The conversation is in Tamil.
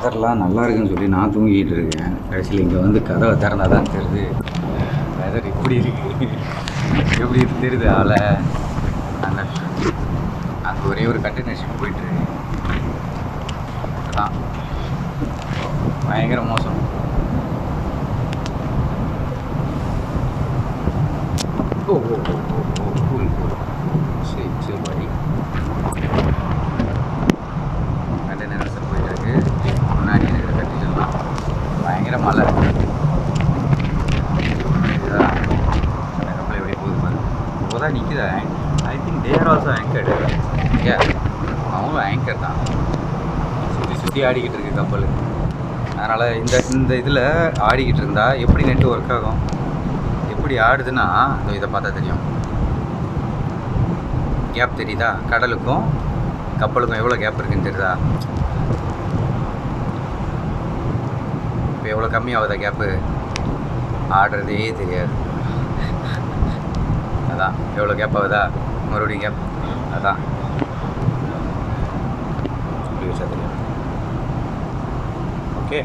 வெதர்லாம் நல்லா இருக்குன்னு சொல்லி நான் தூங்கிட்டு இருக்கேன். கடைசியில் இங்கே வந்து கதவை திறந்தா தான் தெரியுது வெதர் இப்படி இருக்கு. எப்படி இது தெரியுது ஆளை. அங்கே ஒரே ஒரு கண்டெய்னர் ஷிப் போயிட்டுருக்கு. அதான் பயங்கர மோசம். ஓ ஓ ஓ ஓ கூல் கூல் சரி சரி பாடி கண்டெய்னர் சார் போயிட்டுருக்கு. முன்னாடி இருக்கிற கட்டிடலாம் பயங்கர மழை. இதுதான் அந்த கப்பல் எப்படி போகுது பாரு. இப்போ தான் நிற்குது. I think there also ஆங்கர்டு. ஏ அவங்களும் ஆங்கர் தான். சுற்றி சுற்றி ஆடிக்கிட்டு இருக்கு கப்பல். அதனால் இந்த இதில் ஆடிக்கிட்டு இருந்தால் எப்படி நெட்டு ஒர்க் ஆகும்? எப்படி ஆடுதுன்னா இதை பார்த்தா தெரியும். கேப் தெரியுதா? கடலுக்கும் கப்பலுக்கும் எவ்வளோ கேப் இருக்குன்னு தெரியுதா? இப்போ எவ்வளோ கம்மியாகுதா கேப்பு? ஆடுறதே தெரியாது. அதான் எவ்வளோ கேப் ஆகுதா? மறுபடியும் கேப். அதான் இப்படி வச்சா தெரியும். ஓகே.